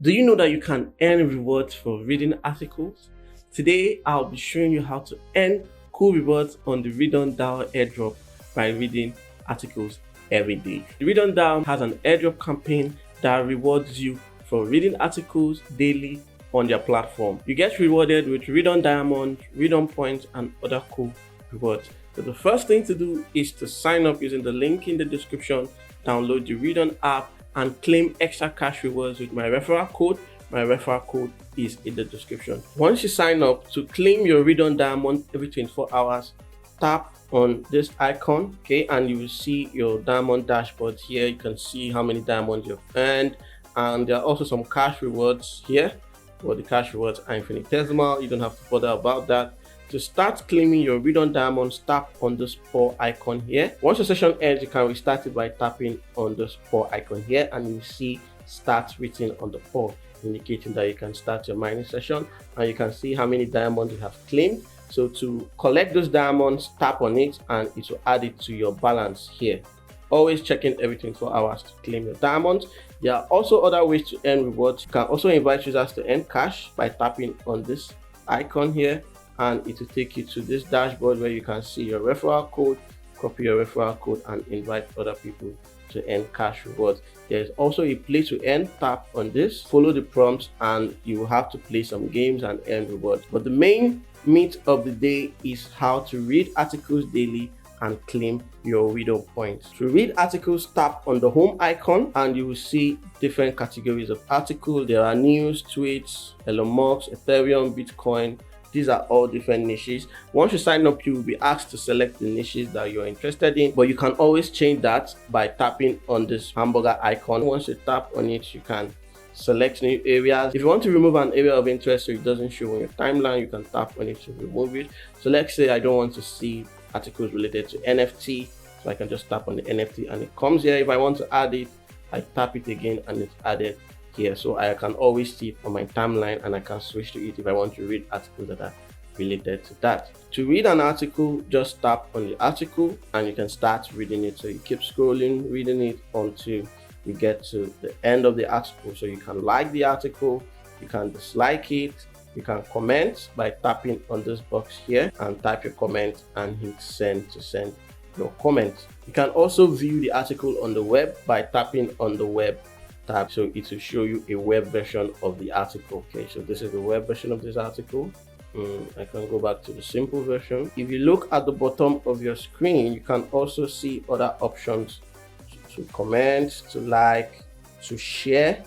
Do you know that you can earn rewards for reading articles? Today, I'll be showing you how to earn cool rewards on the ReadON DAO Airdrop by reading articles every day. The ReadON DAO has an airdrop campaign that rewards you for reading articles daily on their platform. You get rewarded with ReadON Diamond, ReadON Points, and other cool rewards. So the first thing to do is to sign up using the link in the description, download the ReadON app, and claim extra cash rewards with my referral code. My referral code is in the description. Once you sign up, to claim your ReadON Diamond every 24 hours, tap on this icon, okay, and you will see your diamond dashboard here. You can see how many diamonds you've earned, and there are also some cash rewards here. But the cash rewards are infinitesimal. You don't have to bother about that. To start claiming your ReadON Diamonds, tap on this paw icon here. Once your session ends, you can restart it by tapping on this paw icon here, and you see start written on the paw, indicating that you can start your mining session, and you can see how many diamonds you have claimed. So to collect those diamonds, tap on it and it will add it to your balance here. Always checking every 24 hours to claim your diamonds. There are also other ways to earn rewards. You can also invite users to earn cash by tapping on this icon here, and it will take you to this dashboard where you can see your referral code, copy your referral code, and invite other people to earn cash rewards. There's also a play to earn. Tap on this, follow the prompts, and you will have to play some games and earn rewards. But the main meat of the day is how to read articles daily and claim your ReadON points. To read articles, tap on the home icon and you will see different categories of articles. There are news, tweets, Elon Musk, Ethereum, Bitcoin. These are all different niches. Once you sign up, you will be asked to select the niches that you're interested in, but you can always change that by tapping on this hamburger icon. Once you tap on it, you can select new areas. If you want to remove an area of interest so it doesn't show on your timeline, you can tap on it to remove it. So let's say I don't want to see articles related to NFT, so I can just tap on the NFT and it comes here. If I want to add it, I tap it again and it's added here, so I can always see it on my timeline and I can switch to it if I want to read articles that are related to that. To read an article, just tap on the article and you can start reading it. So you keep scrolling, reading it until you get to the end of the article. So you can like the article, you can dislike it, you can comment by tapping on this box here and type your comment and hit send to send your comment. You can also view the article on the web by tapping on the web tab, so it will show you a web version of the article. Okay, so this is the web version of this article. I can go back to the simple version. If you look at the bottom of your screen, you can also see other options to comment, to like, to share,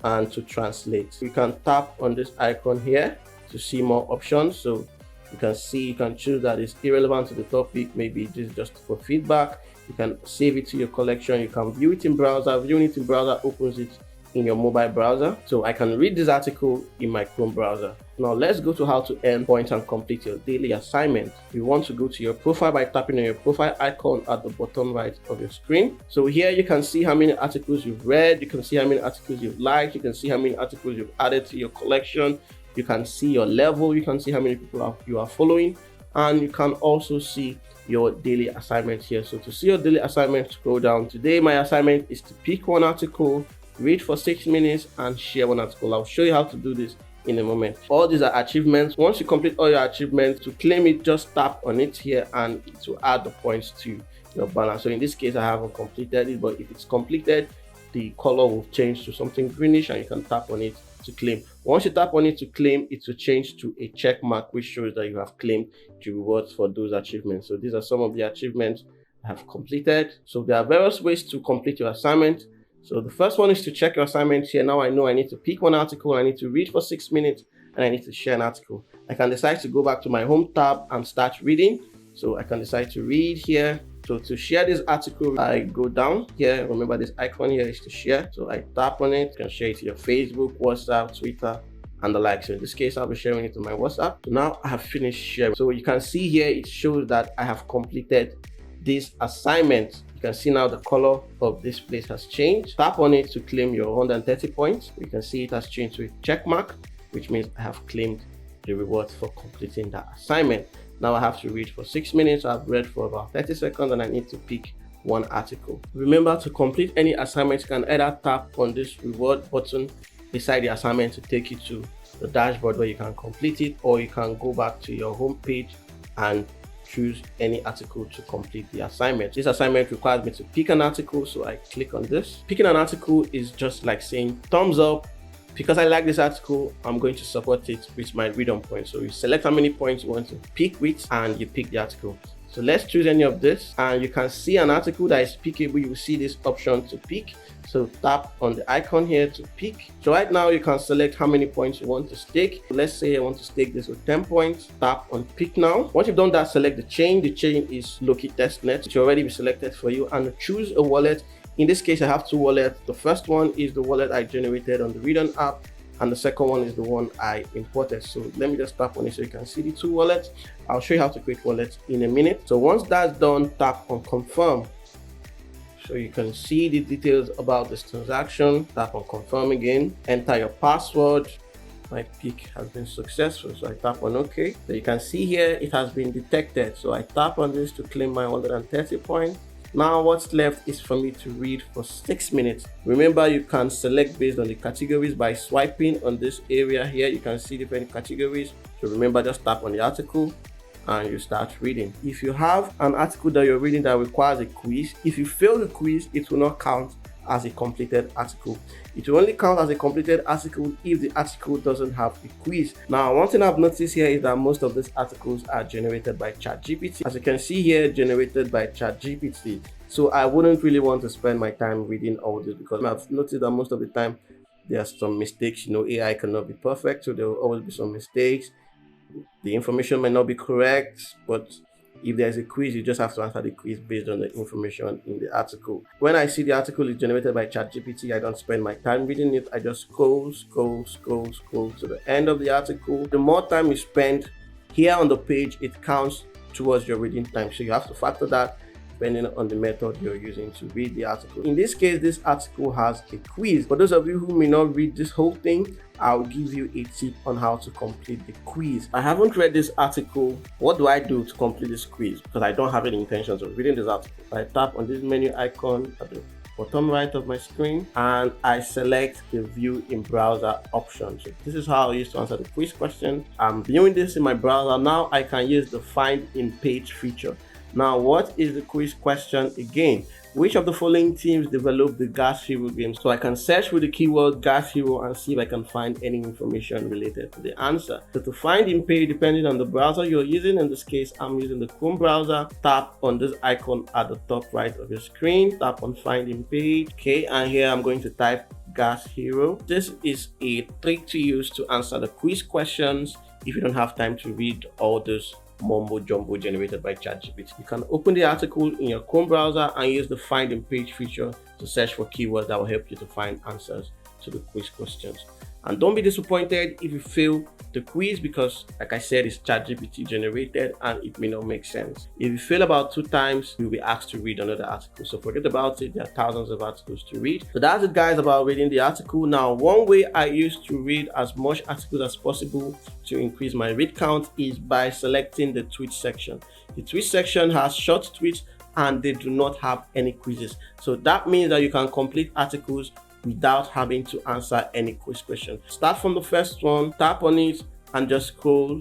and to translate. You can tap on this icon here to see more options. So you can see, you can choose that it's irrelevant to the topic, maybe this is just for feedback. You can save it to your collection. You can view it in browser. Viewing it in browser opens it in your mobile browser. So I can read this article in my Chrome browser. Now let's go to how to earn points and complete your daily assignment. You want to go to your profile by tapping on your profile icon at the bottom right of your screen. So here you can see how many articles you've read. You can see how many articles you've liked. You can see how many articles you've added to your collection. You can see your level. You can see how many people you are following. And you can also see your daily assignment here. So to see your daily assignment, scroll down. Today my assignment is to pick one article, read for 6 minutes, and share one article. I'll show you how to do this in a moment. All these are achievements. Once you complete all your achievements, to claim it, just tap on it here and it will add the points to your balance. So in this case I haven't completed it, but if it's completed, the color will change to something greenish and you can tap on it to claim. Once you tap on it to claim, it will change to a check mark which shows that you have claimed the rewards for those achievements. So these are some of the achievements I have completed. So there are various ways to complete your assignment. So the first one is to check your assignment here. Now I know I need to pick one article, I need to read for 6 minutes, and I need to share an article. I can decide to go back to my home tab and start reading. So I can decide to read here. So to share this article, I go down here. Remember this icon here is to share. So I tap on it. You can share it to your Facebook, WhatsApp, Twitter, and the like. So in this case, I'll be sharing it to my WhatsApp. So now I have finished sharing. So you can see here, it shows that I have completed this assignment. You can see now the color of this place has changed. Tap on it to claim your 130 points. You can see it has changed to a check mark, which means I have claimed the reward for completing that assignment. Now I have to read for 6 minutes. I've read for about 30 seconds and I need to pick one article. Remember, to complete any assignment, you can either tap on this reward button beside the assignment to take you to the dashboard where you can complete it, or you can go back to your home page and choose any article to complete the assignment. This assignment requires me to pick an article, so I click on this. Picking an article is just like saying thumbs up. Because I like this article, I'm going to support it with my ReadON points. So you select how many points you want to pick with and you pick the article. So let's choose any of this, and you can see an article that is pickable. You will see this option to pick. So tap on the icon here to pick. So right now you can select how many points you want to stake. Let's say I want to stake this with 10 points. Tap on pick now. Once you've done that, select the chain. The chain is Loki testnet. It should already be selected for you, and choose a wallet. In this case, I have two wallets. The first one is the wallet I generated on the ReadON app, and the second one is the one I imported. So let me just tap on it so you can see the two wallets. I'll show you how to create wallets in a minute. So once that's done, tap on confirm. So you can see the details about this transaction. Tap on confirm again. Enter your password. My pick has been successful, so I tap on OK. So you can see here it has been detected. So I tap on this to claim my 130 points. Now what's left is for me to read for 6 minutes. Remember, you can select based on the categories by swiping on this area here. You can see different categories. So remember, just tap on the article and you start reading. If you have an article that you're reading that requires a quiz, if you fail the quiz, it will not count as a completed article. It will only count as a completed article if the article doesn't have a quiz. Now, one thing I've noticed here is that most of these articles are generated by ChatGPT. As you can see here, generated by ChatGPT. So I wouldn't really want to spend my time reading all this, because I've noticed that most of the time there are some mistakes. AI cannot be perfect, so there will always be some mistakes. The information might not be correct, but if there's a quiz, you just have to answer the quiz based on the information in the article. When I see the article is generated by ChatGPT, I don't spend my time reading it. I just scroll to the end of the article. The more time you spend here on the page, it counts towards your reading time. So you have to factor that depending on the method you're using to read the article. In this case, this article has a quiz. For those of you who may not read this whole thing, I'll give you a tip on how to complete the quiz. I haven't read this article. What do I do to complete this quiz? Because I don't have any intentions of reading this article. I tap on this menu icon at the bottom right of my screen, and I select the view in browser option. So this is how I used to answer the quiz question. I'm viewing this in my browser. Now I can use the find in page feature. Now, what is the quiz question again? Which of the following teams developed the Gas Hero game? So I can search with the keyword Gas Hero and see if I can find any information related to the answer. So to find in page, depending on the browser you're using, in this case, I'm using the Chrome browser. Tap on this icon at the top right of your screen. Tap on find in page. Okay, and here I'm going to type Gas Hero. This is a trick to use to answer the quiz questions if you don't have time to read all this mumbo jumbo generated by ChatGPT. You can open the article in your Chrome browser and use the find in page feature to search for keywords that will help you to find answers to the quiz questions. And don't be disappointed if you fail the quiz, because like I said, it's ChatGPT generated and it may not make sense. If you fail about 2 times, you'll be asked to read another article. So forget about it. There are thousands of articles to read. So that's it, guys, about reading the article. Now, one way I used to read as much articles as possible to increase my read count is by selecting the tweet section. The tweet section has short tweets and they do not have any quizzes. So that means that you can complete articles without having to answer any quiz question. Start from the first one, tap on it, and just scroll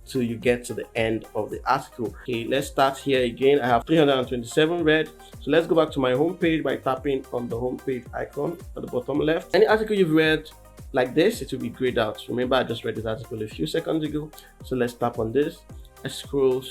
till you get to the end of the article. Okay, let's start here again. I have 327 read. So let's go back to my home page by tapping on the home page icon at the bottom left. Any article you've read like this, it will be grayed out. Remember, I just read this article a few seconds ago. So let's tap on this. I scroll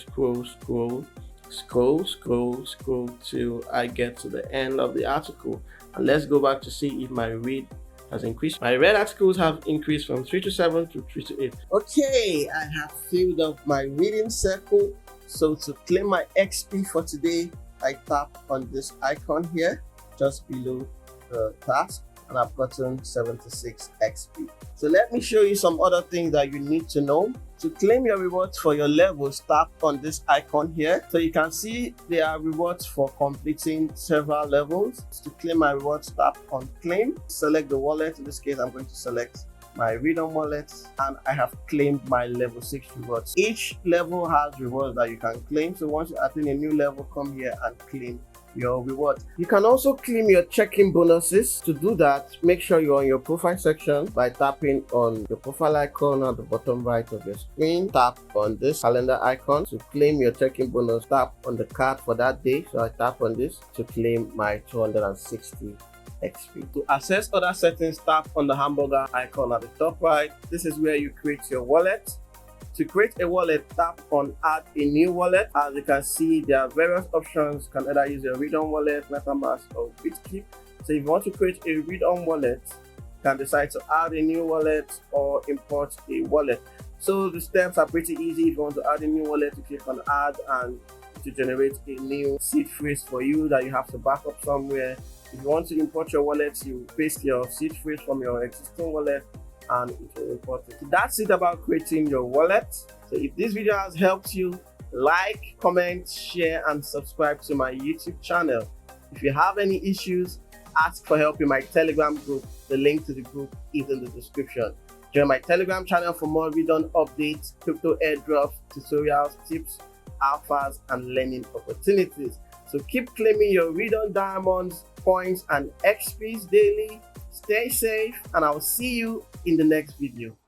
till I get to the end of the article, and let's go back to see if my read has increased. My read articles have increased from 3 to 7 to 3 to 8. Okay, I have filled up my reading circle. So to claim my XP for today, I tap on this icon here just below the task, and I've gotten 76 XP. So let me show you some other things that you need to know. To claim your rewards for your levels, tap on this icon here. So you can see there are rewards for completing several levels. To claim my rewards, tap on claim. Select the wallet. In this case, I'm going to select my ReadON wallet, and I have claimed my level 6 rewards. Each level has rewards that you can claim. So once you attain a new level, come here and claim your reward. You can also claim your check-in bonuses. To do that, make sure you're on your profile section by tapping on your profile icon at the bottom right of your screen. Tap on this calendar icon to claim your check-in bonus. Tap on the card for that day. So I tap on this to claim my 260 XP. To access other settings, tap on the hamburger icon at the top right. This is where you create your wallet. To create a wallet, tap on add a new wallet. As you can see, there are various options. You can either use your ReadON wallet, MetaMask, or Bitkeep. So if you want to create a ReadON wallet, you can decide to add a new wallet or import a wallet. So the steps are pretty easy. If you want to add a new wallet, you click on add and to generate a new seed phrase for you that you have to back up somewhere. If you want to import your wallet, you paste your seed phrase from your existing wallet and it will import it. So that's it about creating your wallet. So if this video has helped you, like, comment, share, and subscribe to my YouTube channel. If you have any issues, ask for help in my Telegram group. The link to the group is in the description. Join my Telegram channel for more ReadON updates, crypto airdrops, tutorials, tips, alphas, and learning opportunities. So keep claiming your ReadON diamonds, points, and XPs daily. Stay safe, and I'll see you in the next video.